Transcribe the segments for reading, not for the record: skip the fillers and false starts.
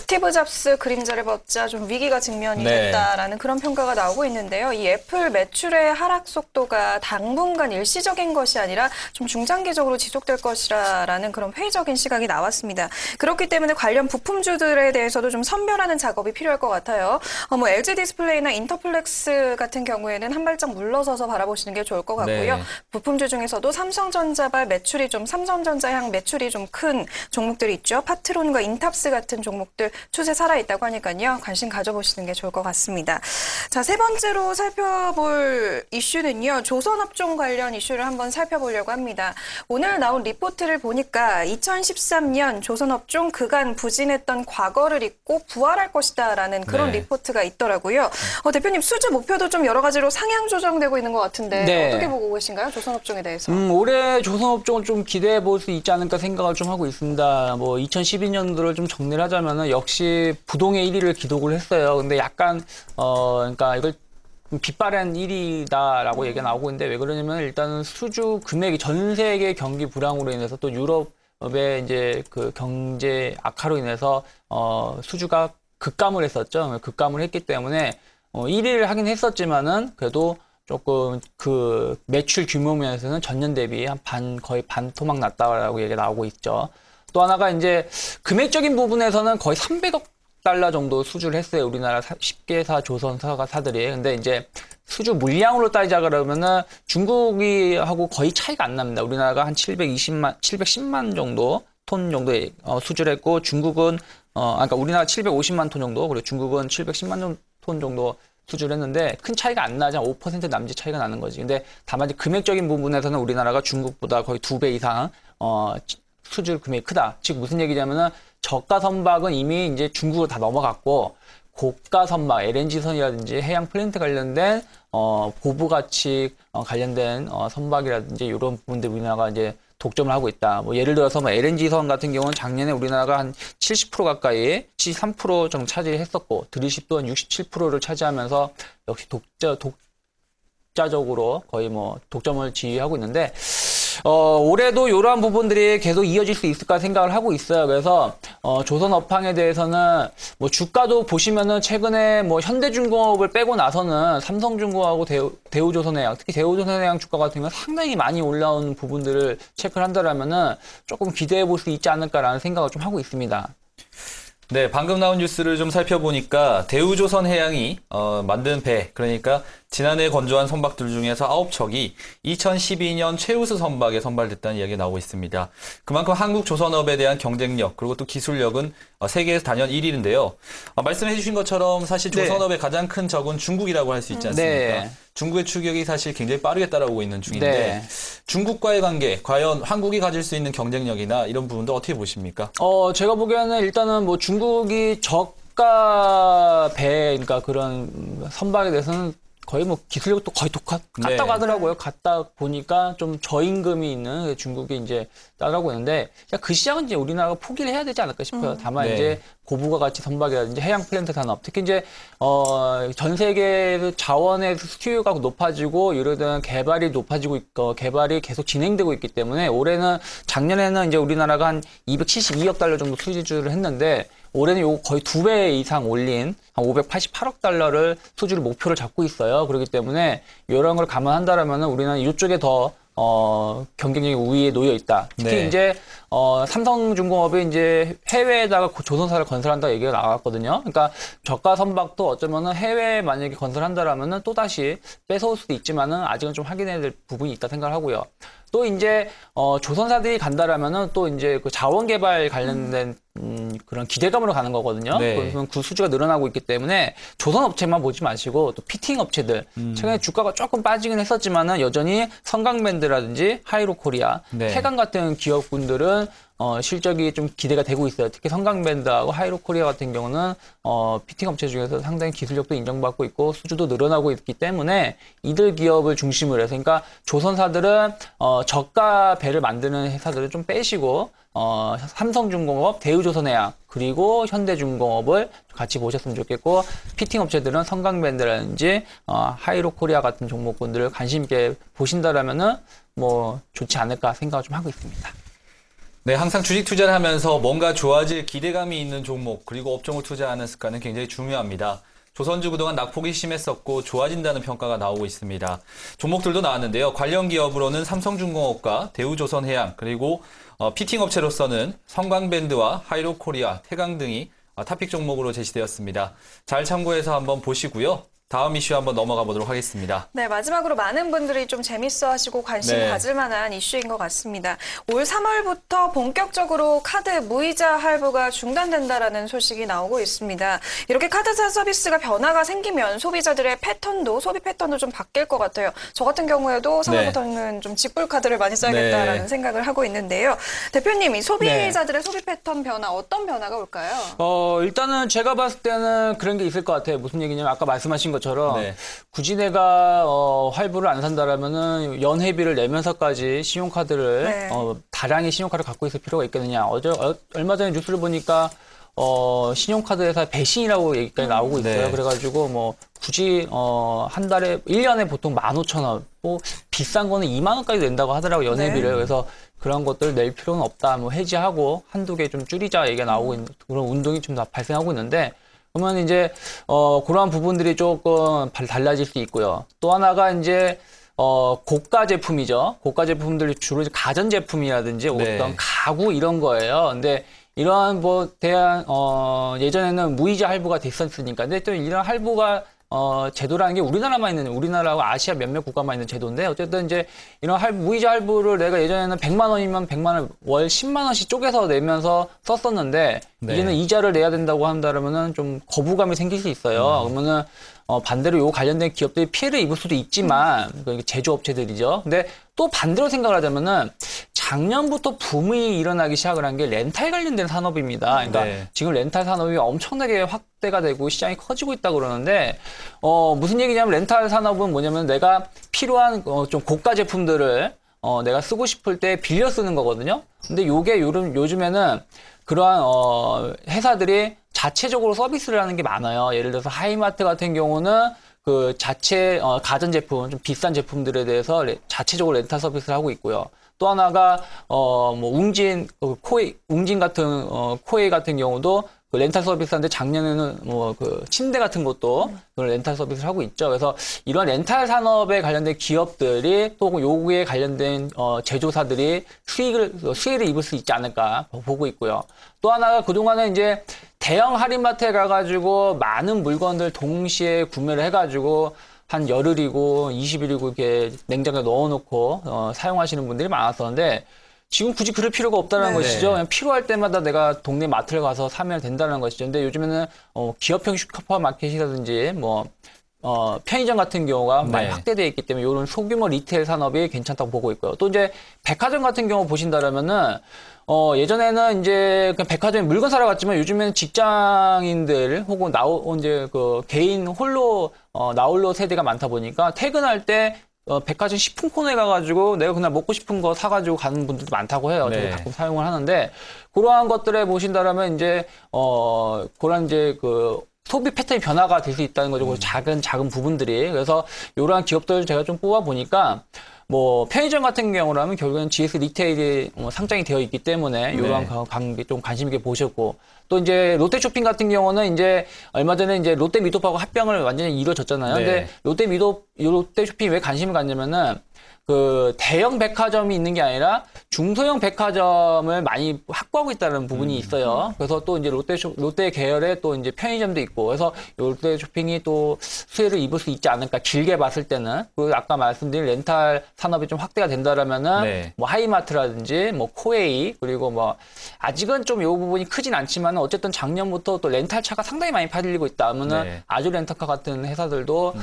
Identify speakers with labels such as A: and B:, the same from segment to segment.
A: 스티브 잡스 그림자를 벗자 좀 위기가 직면이 됐다라는 그런 평가가 나오고 있는데요. 이 애플 매출의 하락 속도가 당분간 일시적인 것이 아니라 좀 중장기적으로 지속될 것이라는 그런 회의적인 시각이 나왔습니다. 그렇기 때문에 관련 부품주들에 대해서도 좀 선별하는 작업이 필요할 것 같아요. 뭐 LG 디스플레이나 인터플렉스 같은 경우에는 한 발짝 물러서서 바라보시는 게 좋을 것 같고요. 부품주 중에서도 삼성전자발 매출이 좀 삼성전자향 매출이 좀 큰 종목들이 있죠. 파트론과 인탑스 같은 종목들 추세 살아있다고 하니까요. 관심 가져보시는 게 좋을 것 같습니다. 자, 세 번째로 살펴볼 이슈는요. 조선업종 관련 이슈를 한번 살펴보려고 합니다. 오늘 나온 리포트를 보니까 2013년 조선업종 그간 부진했던 과거를 잊고 부활할 것이다라는 그런 리포트가 있더라고요. 대표님 수주 목표도 좀 여러 가지로 상향 조정되고 있는 것 같은데 어떻게 보고 계신가요? 조선업종에 대해서.
B: 올해 조선업종을 좀 기대해 볼 수 있지 않을까 생각을 좀 하고 있습니다. 뭐 2012년도를 좀 정리를 하자면은 역시 부동의 1위를 기록을 했어요. 근데 약간 그러니까 이걸 빗바랜 1위다라고 얘기가 나오고 있는데 왜 그러냐면 일단은 수주 금액이 전 세계 경기 불황으로 인해서 또 유럽의 이제 그 경제 악화로 인해서 수주가 급감을 했었죠. 급감을 했기 때문에 1위를 하긴 했었지만은 그래도 조금 그 매출 규모 면에서는 전년 대비 거의 반 토막 났다라고 얘기가 나오고 있죠. 또 하나가 이제 금액적인 부분에서는 거의 300억 달러 정도 수주를 했어요. 우리나라 10개사 조선사들이. 근데 이제 수주 물량으로 따지자 그러면은 중국이 하고 거의 차이가 안 납니다. 우리나라가 한 710만 정도 톤 정도의 수주를 했고 중국은 그러니까 우리나라 750만 톤 정도, 그리고 중국은 710만 톤 정도 수주를 했는데 큰 차이가 안 나지, 5% 남짓 차이가 나는 거지. 근데 다만 금액적인 부분에서는 우리나라가 중국보다 거의 2배 이상 수주 금액이 크다. 즉 무슨 얘기냐면은 저가 선박은 이미 이제 중국으로 다 넘어갔고 고가 선박, LNG선이라든지 해양 플랜트 관련된 고부 가치 관련된 선박이라든지 이런 부분들 우리나라가 이제 독점을 하고 있다. 뭐 예를 들어서 뭐 LNG선 같은 경우는 작년에 우리나라가 한 70% 가까이, 73% 정도 차지했었고 드리십도 한 67%를 차지하면서 역시 독자적으로 거의 뭐 독점을 지휘하고 있는데 올해도 이러한 부분들이 계속 이어질 수 있을까 생각을 하고 있어요. 그래서 조선업황에 대해서는 뭐 주가도 보시면은 최근에 뭐 현대중공업을 빼고 나서는 삼성중공업하고 대우조선해양, 특히 대우조선해양 주가 같은 경우는 상당히 많이 올라온 부분들을 체크를 한다라면은 조금 기대해 볼 수 있지 않을까라는 생각을 좀 하고 있습니다.
C: 네, 방금 나온 뉴스를 좀 살펴보니까 대우조선해양이 만든 배, 그러니까 지난해 건조한 선박들 중에서 9척이 2012년 최우수 선박에 선발됐다는 이야기가 나오고 있습니다. 그만큼 한국 조선업에 대한 경쟁력 그리고 또 기술력은 세계에서 단연 1위인데요. 말씀해 주신 것처럼 사실 조선업의 가장 큰 적은 중국이라고 할 수 있지 않습니까? 중국의 추격이 사실 굉장히 빠르게 따라오고 있는 중인데 중국과의 관계, 과연 한국이 가질 수 있는 경쟁력이나 이런 부분도 어떻게 보십니까?
B: 제가 보기에는 일단은 뭐 중국이 저가 배, 그러니까 그런 선박에 대해서는 거의 뭐 기술력도 거의 같다고 하더라고요. 같다 보니까 좀 저임금이 있는 중국이 이제 따라오고 있는데 그 시장은 이제 우리나라가 포기를 해야 되지 않을까 싶어요. 다만 이제 고부가 가치 선박이라든지 해양 플랜트 산업, 특히 이제 전 세계 자원의 수요가 높아지고 이러던 개발이 높아지고 있고 개발이 계속 진행되고 있기 때문에 올해는 작년에는 이제 우리나라가 한 272억 달러 정도 수주를 했는데 올해는 요거 거의 2배 이상 올린 한 588억 달러를 수주를 목표를 잡고 있어요. 그렇기 때문에 이런 걸 감안한다라면 우리는 이쪽에 더 경쟁력이 우위에 놓여 있다. 특히 이제 삼성중공업이 이제 해외에다가 조선사를 건설한다 얘기가 나왔거든요. 그러니까 저가 선박도 어쩌면은 해외에 만약에 건설한다라면은 또 다시 뺏어올 수도 있지만은 아직은 좀 확인해야 될 부분이 있다 생각을 하고요. 또 이제 조선사들이 간다라면은 또 이제 그 자원 개발 관련된 그런 기대감으로 가는 거거든요. 그래서 그 수주가 늘어나고 있기 때문에 조선 업체만 보지 마시고 또 피팅 업체들 최근에 주가가 조금 빠지긴 했었지만은 여전히 성강밴드라든지 하이로코리아, 태강 같은 기업군들은 실적이 좀 기대가 되고 있어요. 특히 성강밴드하고 하이로코리아 같은 경우는 피팅 업체 중에서 상당히 기술력도 인정받고 있고 수주도 늘어나고 있기 때문에 이들 기업을 중심으로 해서 그러니까 조선사들은 저가 배를 만드는 회사들을 좀 빼시고 삼성중공업, 대우조선해양 그리고 현대중공업을 같이 보셨으면 좋겠고 피팅 업체들은 성강밴드라든지 하이로코리아 같은 종목군들을 관심 있게 보신다라면은 뭐 좋지 않을까 생각을 좀 하고 있습니다.
C: 네, 항상 주식 투자를 하면서 뭔가 좋아질 기대감이 있는 종목 그리고 업종을 투자하는 습관은 굉장히 중요합니다. 조선주 그동안 낙폭이 심했었고 좋아진다는 평가가 나오고 있습니다. 종목들도 나왔는데요. 관련 기업으로는 삼성중공업과 대우조선해양 그리고 피팅 업체로서는 성광밴드와 하이로코리아, 태강 등이 탑픽 종목으로 제시되었습니다. 잘 참고해서 한번 보시고요. 다음 이슈 한번 넘어가 보도록 하겠습니다.
A: 네, 마지막으로 많은 분들이 좀 재밌어 하시고 관심 가질 만한 이슈인 것 같습니다. 올 3월부터 본격적으로 카드 무이자 할부가 중단된다라는 소식이 나오고 있습니다. 이렇게 카드사 서비스가 변화가 생기면 소비자들의 소비 패턴도 좀 바뀔 것 같아요. 저 같은 경우에도 3월부터는 좀 직불 카드를 많이 써야겠다라는 생각을 하고 있는데요. 대표님, 이 소비자들의 소비 패턴 변화, 어떤 변화가 올까요?
B: 일단은 제가 봤을 때는 그런 게 있을 것 같아요. 무슨 얘기냐면 아까 말씀하신 것처럼 굳이 내가 할부를 안 산다라면은 연회비를 내면서까지 신용카드를 다량의 신용카드를 갖고 있을 필요가 있겠느냐. 얼마 전에 뉴스를 보니까 신용카드 회사 배신이라고 얘기까지 나오고 있어요. 그래가지고 뭐 굳이 한 달에 1년에 보통 15,000원, 뭐 비싼 거는 2만 원까지 낸다고 하더라고요. 연회비를. 그래서 그런 것들 낼 필요는 없다. 뭐 해지하고 한두 개 좀 줄이자 얘기가 나오고 있는 그런 운동이 좀 발생하고 있는데. 그러면 이제 그러한 부분들이 조금 달라질 수 있고요. 또 하나가 이제 고가 제품이죠. 고가 제품들이 주로 가전 제품이라든지 어떤 가구 이런 거예요. 근데 이러한 예전에는 무이자 할부가 됐었으니까. 근데 또 이런 할부가 제도라는 게 우리나라하고 아시아 몇몇 국가만 있는 제도인데, 어쨌든 이제 이런 무이자 할부를 내가 예전에는 100만 원이면 100만 원, 월 10만 원씩 쪼개서 내면서 썼었는데, 이제는 이자를 내야 된다고 한다면은 좀 거부감이 생길 수 있어요. 그러면은, 반대로 요 관련된 기업들이 피해를 입을 수도 있지만, 제조업체들이죠. 근데 또 반대로 생각을 하자면은, 작년부터 붐이 일어나기 시작을 한 게 렌탈 관련된 산업입니다. 그러니까 지금 렌탈 산업이 엄청나게 확대가 되고 시장이 커지고 있다고 그러는데, 무슨 얘기냐면 렌탈 산업은 뭐냐면 내가 필요한 좀 고가 제품들을 내가 쓰고 싶을 때 빌려 쓰는 거거든요. 근데 요게 요즘에는 그러한 회사들이 자체적으로 서비스를 하는 게 많아요. 예를 들어서 하이마트 같은 경우는 그 자체 가전제품, 좀 비싼 제품들에 대해서 자체적으로 렌탈 서비스를 하고 있고요. 또 하나가 웅진 같은 코웨이 같은 경우도 그 렌탈 서비스인데 작년에는 그 침대 같은 것도 그런 렌탈 서비스를 하고 있죠. 그래서 이런 렌탈 산업에 관련된 기업들이 또 요구에 관련된 제조사들이 수혜를 입을 수 있지 않을까 보고 있고요. 또 하나가 그동안에 이제 대형 할인마트에 가가지고 많은 물건들 동시에 구매를 해가지고 한 열흘이고 20일이고 이렇게 냉장고에 넣어놓고 사용하시는 분들이 많았었는데, 지금 굳이 그럴 필요가 없다는 것이죠. 그냥 필요할 때마다 내가 동네 마트를 가서 사면 된다는 것이죠. 근데 요즘에는 기업형 슈퍼마켓이라든지 편의점 같은 경우가 많이 확대되어 있기 때문에 이런 소규모 리테일 산업이 괜찮다고 보고 있고요. 또 이제 백화점 같은 경우 보신다라면은 예전에는 이제 그냥 백화점에 물건 사러 갔지만 요즘에는 직장인들 혹은 이제 그 개인 나홀로 세대가 많다 보니까 퇴근할 때 백화점 식품 코너에 가가지고 내가 그날 먹고 싶은 거 사가지고 가는 분들도 많다고 해요. 저도 가끔 사용을 하는데, 그러한 것들에 보신다라면 이제 그런 이제 그 소비 패턴이 변화가 될 수 있다는 거죠. 작은 부분들이. 그래서 이러한 기업들 제가 좀 뽑아 보니까 편의점 같은 경우라면 결국엔 GS 리테일이 상장이 되어 있기 때문에 이러한 관계 좀 관심 있게 보셨고, 또 이제 롯데 쇼핑 같은 경우는 이제 얼마 전에 이제 롯데 미도하고 합병을 완전히 이루어졌잖아요. 근데 롯데 쇼핑이 왜 관심을 갖냐면은 그 대형 백화점이 있는 게 아니라 중소형 백화점을 많이 확보하고 있다는 부분이 있어요. 그래서 또 이제 롯데 계열의 또 이제 편의점도 있고, 그래서 롯데 쇼핑이 또 수혜를 입을 수 있지 않을까, 길게 봤을 때는. 그리고 아까 말씀드린 렌탈 산업이 좀 확대가 된다라면은 하이마트라든지 코웨이, 그리고 아직은 좀 이 부분이 크진 않지만 어쨌든 작년부터 또 렌탈차가 상당히 많이 팔리고 있다 하면은 아주 렌터카 같은 회사들도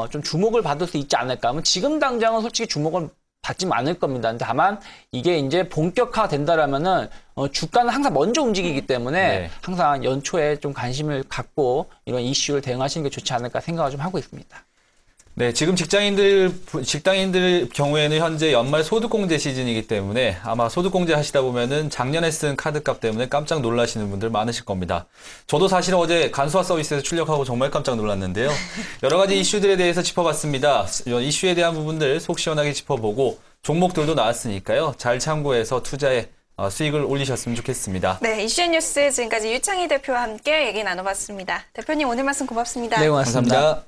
B: 좀 주목을 받을 수 있지 않을까 하면, 지금 당장은 솔직히 주목을 받지 않을 겁니다. 다만 이게 이제 본격화 된다라면은 주가는 항상 먼저 움직이기 때문에 항상 연초에 좀 관심을 갖고 이런 이슈를 대응하시는 게 좋지 않을까 생각을 좀 하고 있습니다.
C: 네, 지금 직장인들 경우에는 현재 연말 소득공제 시즌이기 때문에 아마 소득공제 하시다 보면은 작년에 쓴 카드값 때문에 깜짝 놀라시는 분들 많으실 겁니다. 저도 사실은 어제 간소화 서비스에서 출력하고 정말 깜짝 놀랐는데요. 여러 가지 이슈들에 대해서 짚어봤습니다. 이슈에 대한 부분들 속 시원하게 짚어보고 종목들도 나왔으니까요. 잘 참고해서 투자에 수익을 올리셨으면 좋겠습니다.
A: 네, 이슈앤 뉴스 지금까지 유창희 대표와 함께 얘기 나눠봤습니다. 대표님 오늘 말씀 고맙습니다.
B: 네, 고맙습니다.
C: 감사합니다.